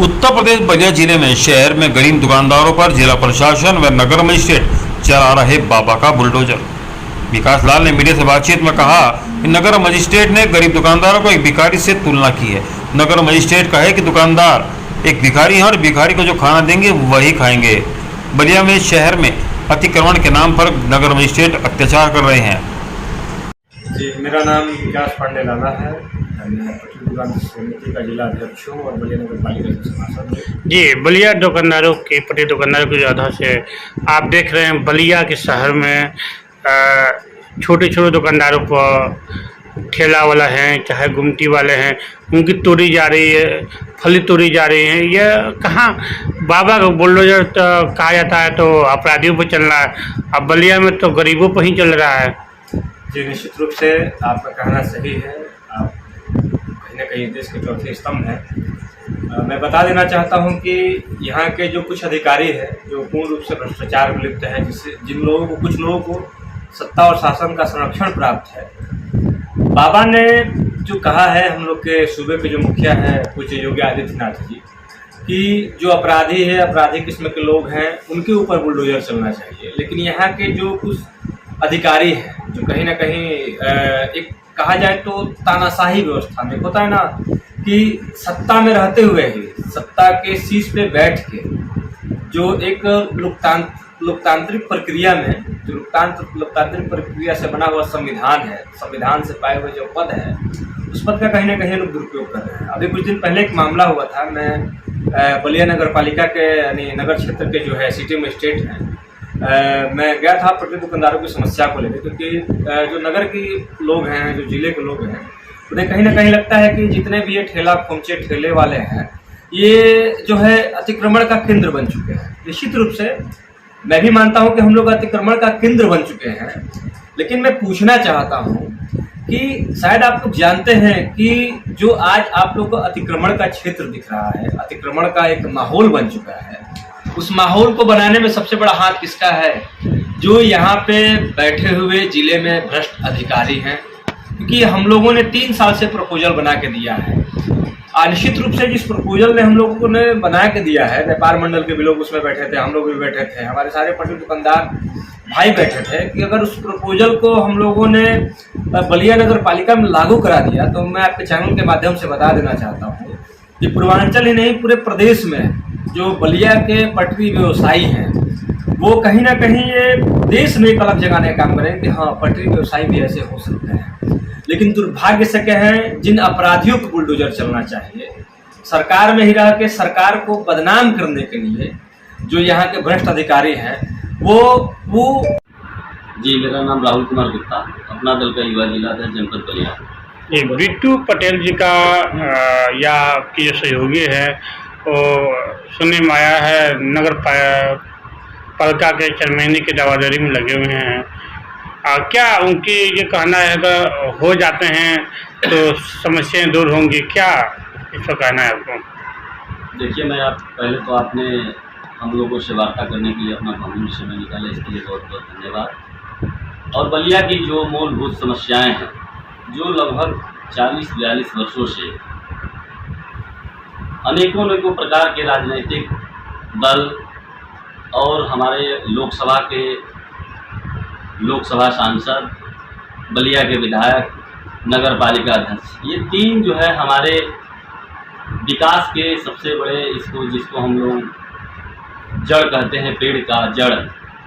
उत्तर प्रदेश बलिया जिले में शहर में गरीब दुकानदारों पर जिला प्रशासन व नगर मजिस्ट्रेट चला रहे बाबा का बुलडोजर। विकास लाल ने मीडिया से बातचीत में कहा कि नगर मजिस्ट्रेट ने गरीब दुकानदारों को एक भिखारी से तुलना की है। नगर मजिस्ट्रेट कहे कि दुकानदार एक भिखारी है और भिखारी को जो खाना देंगे वही खाएंगे। बलिया में शहर में अतिक्रमण के नाम पर नगर मजिस्ट्रेट अत्याचार कर रहे हैं। जी, मेरा नाम विकास पांडे लाला है। मैं पटरी दुकान समिति का जिला अध्यक्ष हूँ और बलिया नगर पालिका के सभासद हूँ। जी, बलिया दुकानदारों की पटरी दुकानदारों की आधार से आप देख रहे हैं बलिया के शहर में छोटे छोटे दुकानदारों पर ठेला वाला हैं चाहे गुमटी वाले हैं, उनकी तोड़ी जा रही है, फली तोड़ी जा रही है। यह कहाँ बाबा का बुलडोजर तो कहा जाता है तो अपराधियों पर चल रहा है, अब बलिया में तो गरीबों पर ही चल रहा है। जी, निश्चित रूप से आपका कहना सही है। आप कहीं ना कहीं देश के चौथे स्तंभ हैं। मैं बता देना चाहता हूं कि यहाँ के जो कुछ अधिकारी हैं जो पूर्ण रूप से भ्रष्टाचार में लिप्त हैं, जिससे कुछ लोगों को सत्ता और शासन का संरक्षण प्राप्त है। बाबा ने जो कहा है, हम लोग के सूबे के जो मुखिया हैं पूज्य योगी आदित्यनाथ जी, कि जो अपराधी है, अपराधी किस्म के लोग हैं, उनके ऊपर बुलडोजर चलना चाहिए। लेकिन यहाँ के जो कुछ अधिकारी हैं जो कहीं ना कहीं एक कहा जाए तो तानाशाही व्यवस्था में होता है ना, कि सत्ता में रहते हुए ही सत्ता के शीश पे बैठ के जो एक लोकतांत्रिक प्रक्रिया में जो लोकतांत्रिक प्रक्रिया से बना हुआ संविधान है, संविधान से पाए हुए जो पद है, उस पद का कहीं ना कहीं लोग दुरुपयोग कर रहे हैं। अभी कुछ दिन पहले एक मामला हुआ था। मैं बलिया नगर पालिका के यानी नगर क्षेत्र के जो है सिटी मजिस्ट्रेट हैं, मैं गया था पटरी दुकानदारों की समस्या को लेकर, क्योंकि जो नगर के लोग हैं, जो जिले के लोग हैं, उन्हें कहीं ना कहीं लगता है कि जितने भी ये ठेला खोमचे ठेले वाले हैं, ये जो है अतिक्रमण का केंद्र बन चुके हैं। निश्चित रूप से मैं भी मानता हूं कि हम लोग अतिक्रमण का केंद्र बन चुके हैं, लेकिन मैं पूछना चाहता हूं कि शायद आप लोग जानते हैं कि जो आज आप लोग को अतिक्रमण का क्षेत्र दिख रहा है, अतिक्रमण का एक माहौल बन चुका है, उस माहौल को बनाने में सबसे बड़ा हाथ किसका है? जो यहाँ पे बैठे हुए जिले में भ्रष्ट अधिकारी हैं। क्योंकि हम लोगों ने 3 साल से प्रपोजल बना के दिया है। निश्चित रूप से जिस प्रपोजल ने हम लोगों ने बना के दिया है, व्यापार मंडल के भी लोग उसमें बैठे थे, हम लोग भी बैठे थे, हमारे सारे पटरी दुकानदार भाई बैठे थे, कि अगर उस प्रपोजल को हम लोगों ने बलिया नगर पालिका में लागू करा दिया तो मैं आपके चैनल के माध्यम से बता देना चाहता हूँ कि पूर्वांचल ही नहीं पूरे प्रदेश में जो बलिया के पटरी व्यवसायी हैं, वो कहीं ना कहीं ये देश में एक अलग जगाने का काम करें कि हाँ, पटरी व्यवसायी भी ऐसे हो सकते हैं। लेकिन दुर्भाग्य से क्या है, जिन अपराधियों को बुलडोजर चलना चाहिए, सरकार में ही रह के सरकार को बदनाम करने के लिए जो यहाँ के भ्रष्ट अधिकारी हैं, वो जी, मेरा नाम राहुल कुमार गुप्ता, अपना दल का युवा जिला था जनपद बलिया। ये बिट्टू पटेल जी का या की जो सहयोगी है वो सुनने में आया है नगर पालिका के चेयरमैन की दावादारी में लगे हुए हैं। क्या उनकी ये कहना है अगर हो जाते हैं तो समस्याएं दूर होंगी, क्या इसका कहना है आपको? देखिए, पहले तो आपने हम लोगों से वार्ता करने के लिए अपना बहुमूल्य समय निकाला, इसके लिए बहुत बहुत धन्यवाद। और बलिया की जो मूलभूत समस्याएं हैं, जो लगभग 40-42 वर्षों से अनेकों प्रकार के राजनीतिक दल और हमारे लोकसभा सांसद, बलिया के विधायक, नगर पालिका अध्यक्ष, ये 3 जो है हमारे विकास के सबसे बड़े जिसको हम लोग जड़ कहते हैं, पेड़ का जड़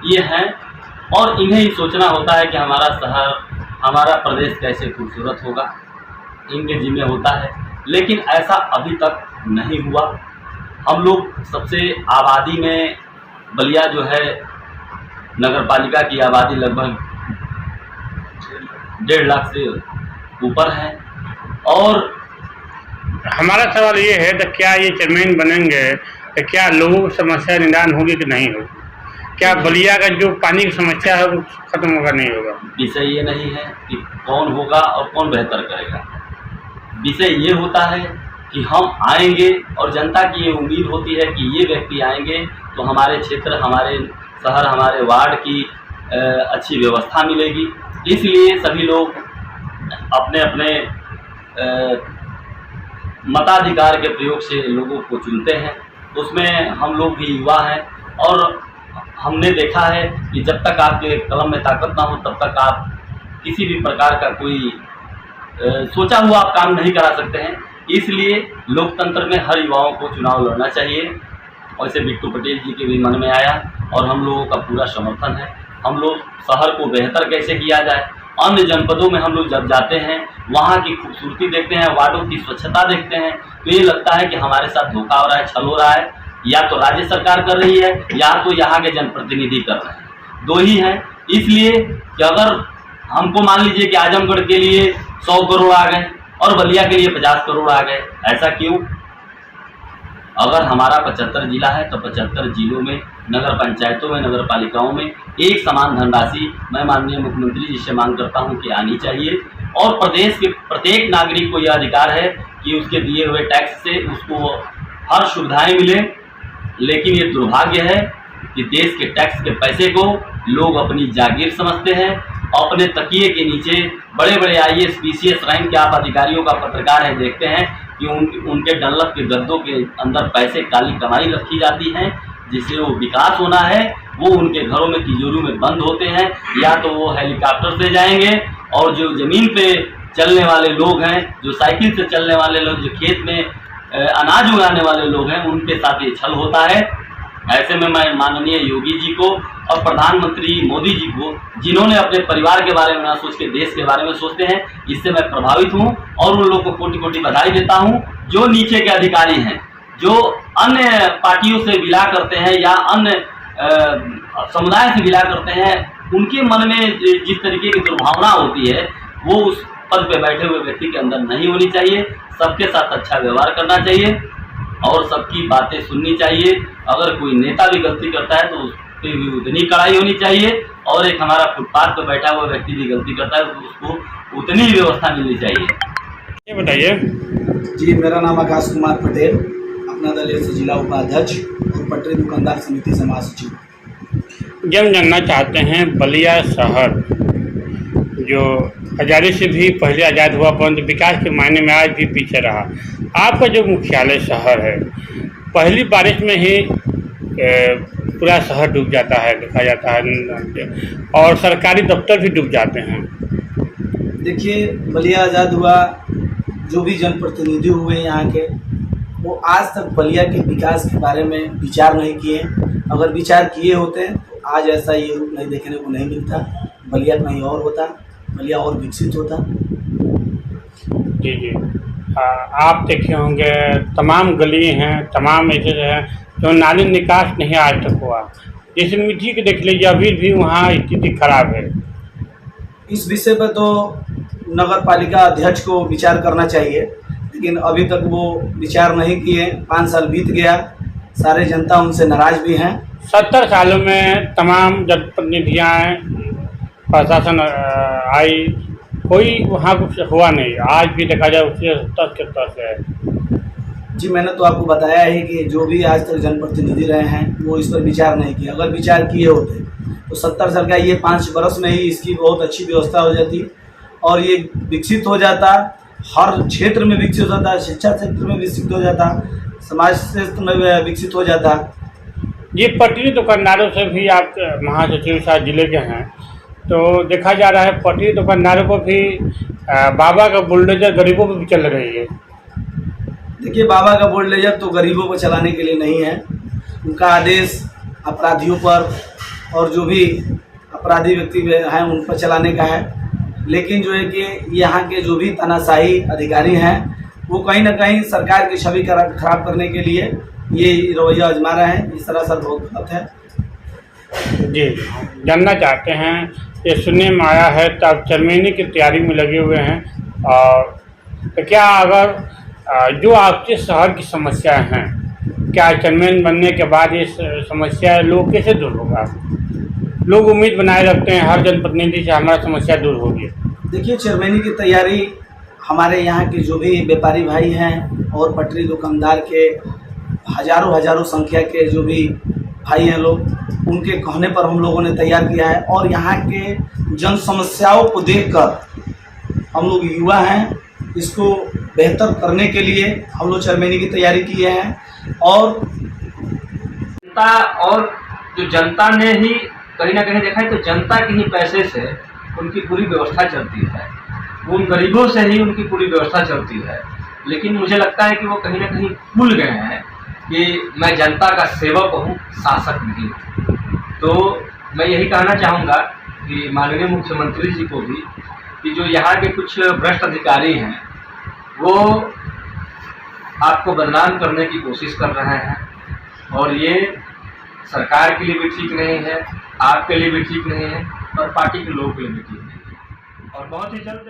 ये हैं। और इन्हें ही सोचना होता है कि हमारा शहर, हमारा प्रदेश कैसे खूबसूरत होगा, इनके जिम्मे होता है। लेकिन ऐसा अभी तक नहीं हुआ। हम लोग सबसे आबादी में बलिया जो है, नगर पालिका की आबादी लगभग 1.5 लाख से ऊपर है। और हमारा सवाल ये है तो क्या ये चेयरमैन बनेंगे तो क्या लोगों की समस्या निदान होगी कि नहीं होगी? क्या बलिया का जो पानी की समस्या है वो खत्म होगा, नहीं होगा? विषय ये नहीं है कि कौन होगा और कौन बेहतर करेगा। विषय ये होता है कि हम आएंगे और जनता की ये उम्मीद होती है कि ये व्यक्ति आएंगे तो हमारे क्षेत्र, हमारे शहर, हमारे वार्ड की अच्छी व्यवस्था मिलेगी। इसलिए सभी लोग अपने अपने मताधिकार के प्रयोग से लोगों को चुनते हैं, उसमें हम लोग भी युवा हैं और हमने देखा है कि जब तक आपके कलम में ताकत ना हो तब तक आप किसी भी प्रकार का कोई सोचा हुआ आप काम नहीं करा सकते हैं। इसलिए लोकतंत्र में हर युवाओं को चुनाव लड़ना चाहिए। वैसे बिट्टू पटेल जी के भी मन में आया और हम लोगों का पूरा समर्थन है। हम लोग शहर को बेहतर कैसे किया जाए, अन्य जनपदों में हम लोग जब जाते हैं वहाँ की खूबसूरती देखते हैं, वार्डों की स्वच्छता देखते हैं, तो ये लगता है कि हमारे साथ धोखा हो रहा है, छल हो रहा है। या तो राज्य सरकार कर रही है या तो यहाँ के जनप्रतिनिधि कर रहे हैं, दो ही हैं। इसलिए कि अगर हमको मान लीजिए कि आजमगढ़ के लिए 100 करोड़ आ गए और बलिया के लिए 50 करोड़ आ गए, ऐसा क्यों? अगर हमारा 75 जिला है तो 75 जिलों में, नगर पंचायतों में, नगर पालिकाओं में एक समान धनराशि मैं माननीय मुख्यमंत्री जी से मांग करता हूं कि आनी चाहिए। और प्रदेश के प्रत्येक नागरिक को यह अधिकार है कि उसके दिए हुए टैक्स से उसको हर सुविधाएं मिले। लेकिन ये दुर्भाग्य है कि देश के टैक्स के पैसे को लोग अपनी जागीर समझते हैं। अपने तकिए के नीचे बड़े बड़े IAS PCS रैंक के आप अधिकारियों का पत्रकार है देखते हैं कि उनके डंलप के गद्दों के अंदर पैसे काली कमाई रखी जाती हैं, जिससे वो विकास होना है वो उनके घरों में तिजोरी में बंद होते हैं। या तो वो हेलीकॉप्टर से जाएंगे और जो ज़मीन पे चलने वाले लोग हैं, जो साइकिल से चलने वाले लोग, जो खेत में अनाज उगाने वाले लोग हैं, उनके साथ ये छल होता है। ऐसे में मैं माननीय योगी जी को और प्रधानमंत्री मोदी जी को, जिन्होंने अपने परिवार के बारे में ना सोच के देश के बारे में सोचते हैं, इससे मैं प्रभावित हूं और उन लोगों को कोटि कोटि बधाई देता हूं। जो नीचे के अधिकारी हैं, जो अन्य पार्टियों से विला करते हैं या अन्य समुदाय से विला करते हैं, उनके मन में जिस तरीके की दुर्भावना होती है वो उस पद पे बैठे हुए व्यक्ति के अंदर नहीं होनी चाहिए। सबके साथ अच्छा व्यवहार करना चाहिए और सबकी बातें सुननी चाहिए। अगर कोई नेता भी गलती करता है तो उस पर भी उतनी कड़ाई होनी चाहिए, और एक हमारा फुटपाथ पर बैठा हुआ व्यक्ति भी गलती करता है तो उसको उतनी ही व्यवस्था मिलनी चाहिए। ये बताइए। जी, मेरा नाम आकाश कुमार पटेल, अपना दल से जिला उपाध्यक्ष और पटरी दुकानदार समिति से महासचिव। जब जानना चाहते हैं बलिया शहर जो आज़ादी से भी पहले आज़ाद हुआ परंतु विकास के मायने में आज भी पीछे रहा, आपका जो मुख्यालय शहर है, पहली बारिश में ही पूरा शहर डूब जाता है, देखा जाता है, और सरकारी दफ्तर भी डूब जाते हैं। देखिए, बलिया आज़ाद हुआ, जो भी जनप्रतिनिधि हुए यहाँ के, वो आज तक बलिया के विकास के बारे में विचार नहीं किए। अगर विचार किए होते तो आज ऐसा ये रूप नहीं देखने को नहीं मिलता। बलिया कहीं और होता, बलिया और विकसित होता। जी जी, आप देखे होंगे तमाम गली हैं, तमाम ऐसे हैं जो नाली निकास नहीं आज तक हुआ। जैसे मिट्टी के देख लीजिए, अभी भी वहाँ स्थिति खराब है। इस विषय पर तो नगर पालिका अध्यक्ष को विचार करना चाहिए, लेकिन अभी तक वो विचार नहीं किए। 5 साल बीत गया, सारे जनता उनसे नाराज भी हैं। 70 सालों में तमाम जनप्रतिनिधियाँ प्रशासन आई, कोई वहाँ कुछ हुआ नहीं। आज भी देखा जाए उससे तस के तस है। जी, मैंने तो आपको बताया है कि जो भी आज तक जनप्रतिनिधि रहे हैं वो इस पर विचार नहीं किया। अगर विचार किए होते तो 70 साल का ये 5 बरस में ही इसकी बहुत अच्छी व्यवस्था हो जाती और ये विकसित हो जाता। हर क्षेत्र में विकसित हो जाता, शिक्षा क्षेत्र में विकसित हो जाता, समाज क्षेत्र में विकसित हो जाता। ये पटरी दुकानदारों से भी आप महासचिव साहब जिले के हैं, तो देखा जा रहा है पटरी दुकानदारों को भी बाबा का बुलडोजर गरीबों पर भी चल रही है। देखिए, बाबा का बुलडोजर तो गरीबों को चलाने के लिए नहीं है। उनका आदेश अपराधियों पर और जो भी अपराधी व्यक्ति हैं उन पर चलाने का है। लेकिन जो है कि यहाँ के जो भी तानाशाही अधिकारी हैं वो कहीं ना कहीं सरकार की छवि खराब करने के लिए ये रवैया आजमा रहे हैं। इस तरह से बहुत गलत है। जी, जानना चाहते हैं, ये सुनने में आया है तो आप चेयरमैनी की तैयारी में लगे हुए हैं, और तो क्या अगर जो आपके शहर की समस्या हैं, क्या चेयरमैन बनने के बाद ये समस्या लोग कैसे दूर होगा? लोग उम्मीद बनाए रखते हैं हर जनप्रतिनिधि से हमारा समस्या दूर होगी। देखिए, चेयरमैनी की तैयारी हमारे यहाँ के जो भी व्यापारी भाई हैं और पटरी दुकानदार के हजारों संख्या के जो भी भाई हैं लोग, उनके कहने पर हम लोगों ने तैयार किया है। और यहाँ के जन समस्याओं को देखकर हम लोग युवा हैं, इसको बेहतर करने के लिए हम लोग 4 महीने की तैयारी किए हैं। और जनता और जो जनता ने ही कहीं ना कहीं देखा है, तो जनता के ही पैसे से उनकी पूरी व्यवस्था चलती है, उन गरीबों से ही उनकी पूरी व्यवस्था चलती है। लेकिन मुझे लगता है कि वो कहीं ना कहीं भूल गए हैं कि मैं जनता का सेवक हूँ, शासक नहीं। तो मैं यही कहना चाहूँगा कि माननीय मुख्यमंत्री जी को भी कि जो यहाँ के कुछ भ्रष्ट अधिकारी हैं वो आपको बदनाम करने की कोशिश कर रहे हैं, और ये सरकार के लिए भी ठीक नहीं है, आपके लिए भी ठीक नहीं है, और पार्टी के लोगों के लिए भी ठीक नहीं है। और बहुत ही जल्द